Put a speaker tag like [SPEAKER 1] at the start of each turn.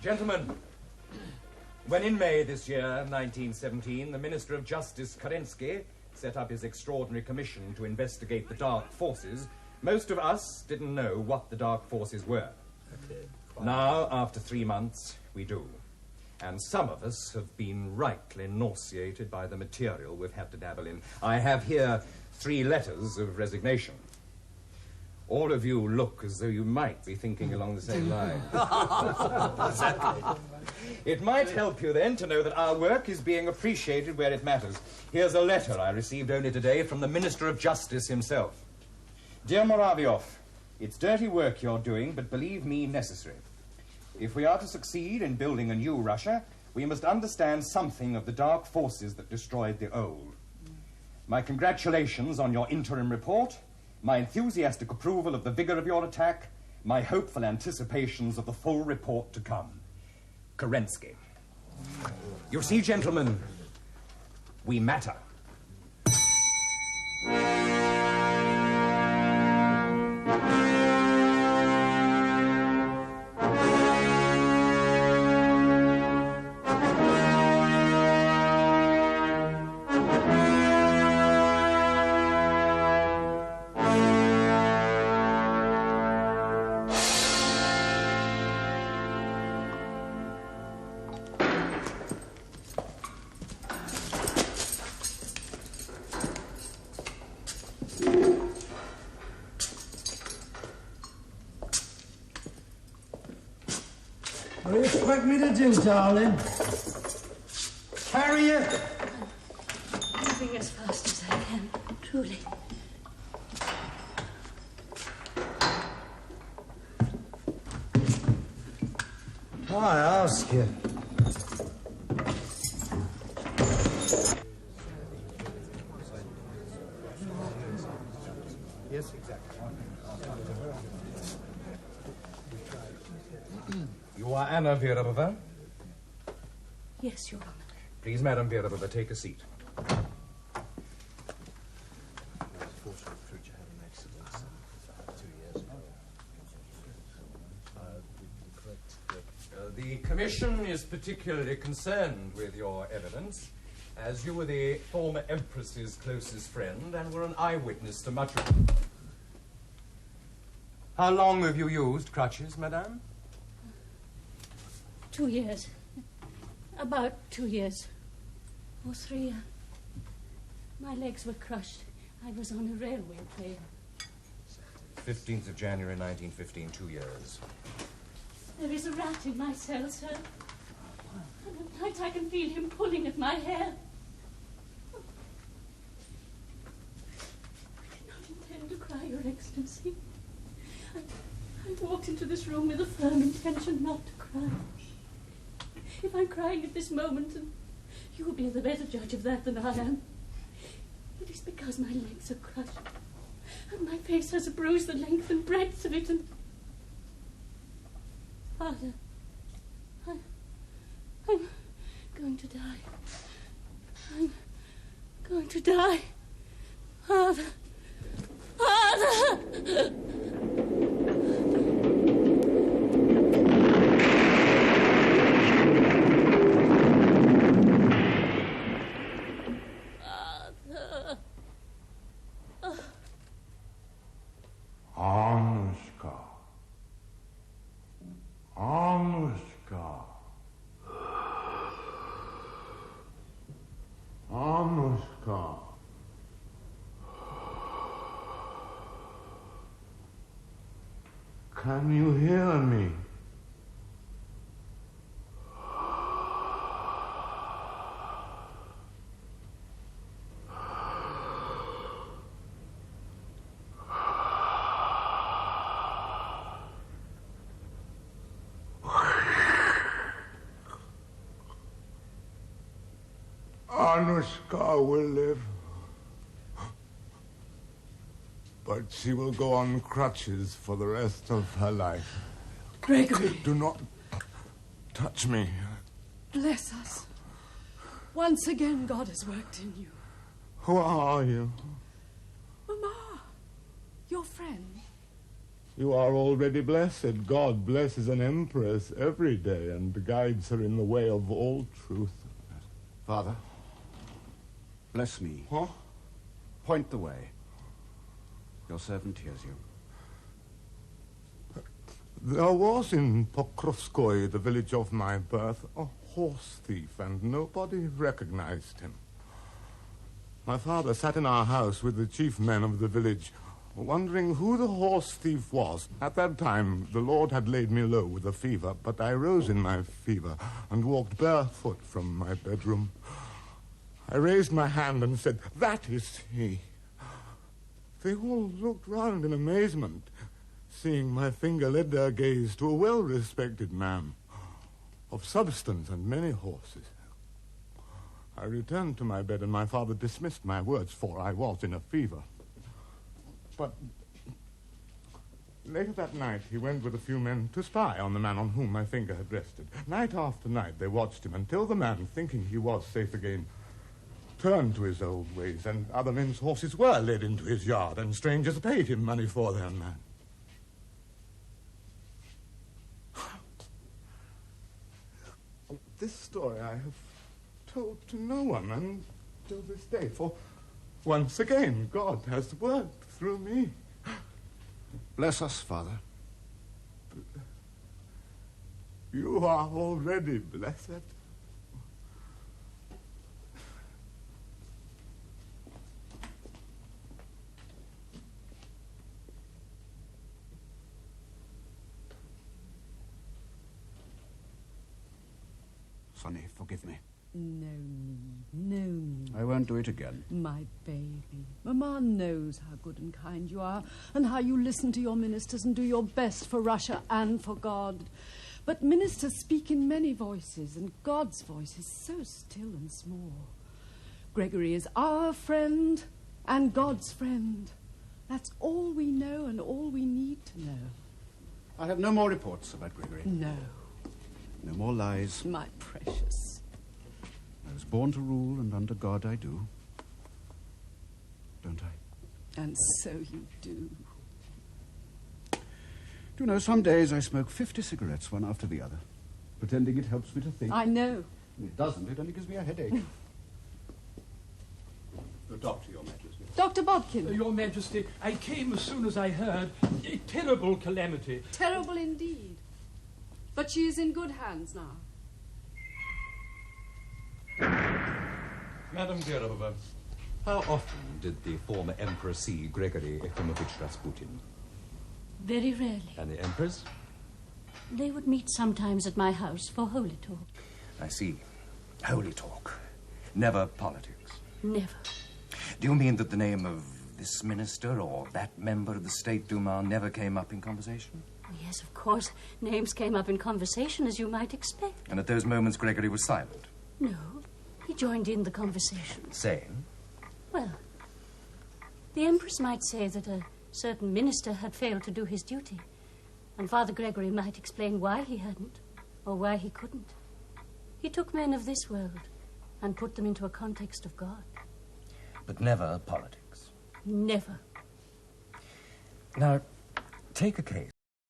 [SPEAKER 1] Gentlemen, when in May this year, 1917, the Minister of Justice, Kerensky, set up his extraordinary commission to investigate the dark forces, most of us didn't know what the dark forces were. Now, after 3 months, we do. And some of us have been rightly nauseated by the material we've had to dabble in. I have here 3 letters of resignation. All of you look as though you might be thinking along the same line.
[SPEAKER 2] Exactly.
[SPEAKER 1] It might help you, then, to know that our work is being appreciated where it matters. Here's a letter I received only today from the Minister of Justice himself. Dear Muravyov, it's dirty work you're doing, but believe me, necessary. If we are to succeed in building a new Russia, we must understand something of the dark forces that destroyed the old. My congratulations on your interim report, my enthusiastic approval of the vigor of your attack, my hopeful anticipations of the full report to come. Kerensky. You see, gentlemen, we matter.
[SPEAKER 3] What do you expect me to do, darling? Carry you?
[SPEAKER 4] Moving as fast as I can, truly.
[SPEAKER 3] I ask you.
[SPEAKER 2] Yes, exactly.
[SPEAKER 1] You are Anna Verova?
[SPEAKER 4] Yes, Your Honor.
[SPEAKER 1] Please, Madam Verova, take a seat. The Commission is particularly concerned with your evidence, as you were the former Empress's closest friend and were an eyewitness to much of it. How long have you used crutches, Madame?
[SPEAKER 4] 2 years. About 2 years. Or 3. My legs were crushed. I was on a railway train.
[SPEAKER 1] 15th of January, 1915, 2 years.
[SPEAKER 4] There is a rat in my cell, sir. And at night I can feel him pulling at my hair. I did not intend to cry, Your Excellency. I walked into this room with a firm intention not to cry. If I'm crying at this moment, and you will be the better judge of that than I am, it is because my legs are crushed, and my face has a bruise the length and breadth of it, and... Father, I'm going to die. I'm going to die. Father! Father!
[SPEAKER 5] Can you hear me? Anushka will live, but but she will go on crutches for the rest of her life.
[SPEAKER 3] Gregory!
[SPEAKER 5] Do not touch me.
[SPEAKER 3] Bless us. Once again, God has worked in you.
[SPEAKER 5] Who are you?
[SPEAKER 3] Mama, your friend.
[SPEAKER 5] You are already blessed. God blesses an empress every day and guides her in the way of all truth.
[SPEAKER 2] Father, bless me.
[SPEAKER 5] Huh?
[SPEAKER 2] Point the way. Your servant hears you.
[SPEAKER 5] There was in Pokrovskoye, the village of my birth, a horse thief, and nobody recognized him. My father sat in our house with the chief men of the village, wondering who the horse thief was. At that time, the Lord had laid me low with a fever, but I rose in my fever and walked barefoot from my bedroom. I raised my hand and said, "That is he." They all looked round in amazement. Seeing my finger led their gaze to a well-respected man of substance and many horses. I returned to my bed, and my father dismissed my words, for I was in a fever. But later that night, he went with a few men to spy on the man on whom my finger had rested. Night after night, they watched him until the man, thinking he was safe again, turned to his old ways, and other men's horses were led into his yard, and strangers paid him money for their man. This story I have told to no one until this day, for once again God has worked through me.
[SPEAKER 2] Bless us, Father.
[SPEAKER 5] You are already blessed.
[SPEAKER 2] Sonny, forgive me.
[SPEAKER 3] No need, no need.
[SPEAKER 2] I won't do it again.
[SPEAKER 3] My baby. Mama knows how good and kind you are, and how you listen to your ministers and do your best for Russia and for God. But ministers speak in many voices, and God's voice is so still and small. Gregory is our friend and God's friend. That's all we know and all we need to know.
[SPEAKER 2] I have no more reports about Gregory.
[SPEAKER 3] No,
[SPEAKER 2] No more lies.
[SPEAKER 3] my precious.
[SPEAKER 2] I was born to rule, and under God I do. Don't I?
[SPEAKER 3] And so you do.
[SPEAKER 2] Do you know, some days I smoke 50 cigarettes, one after the other, pretending it helps me to think.
[SPEAKER 3] I know.
[SPEAKER 2] It doesn't. It only gives me a headache. The doctor, Your Majesty.
[SPEAKER 3] Dr. Bodkin.
[SPEAKER 6] Your Majesty, I came as soon as I heard a terrible calamity.
[SPEAKER 3] Terrible indeed. But she is in good hands now.
[SPEAKER 1] Madam Derova, how often did the former Emperor see Gregory Efimovich Rasputin?
[SPEAKER 4] Very rarely.
[SPEAKER 1] And the Empress?
[SPEAKER 4] They would meet sometimes at my house for holy talk.
[SPEAKER 7] I see. Holy talk. Never politics.
[SPEAKER 4] Never.
[SPEAKER 7] Do you mean that the name of this minister or that member of the State Duma never came up in conversation?
[SPEAKER 4] Yes, of course. Names came up in conversation, as you might expect.
[SPEAKER 7] And at those moments, Gregory was silent?
[SPEAKER 4] No, he joined in the conversation.
[SPEAKER 7] Saying?
[SPEAKER 4] Well, the Empress might say that a certain minister had failed to do his duty, and Father Gregory might explain why he hadn't, or why he couldn't. He took men of this world and put them into a context of God.
[SPEAKER 7] But never politics.
[SPEAKER 4] Never.
[SPEAKER 7] Now, take a case.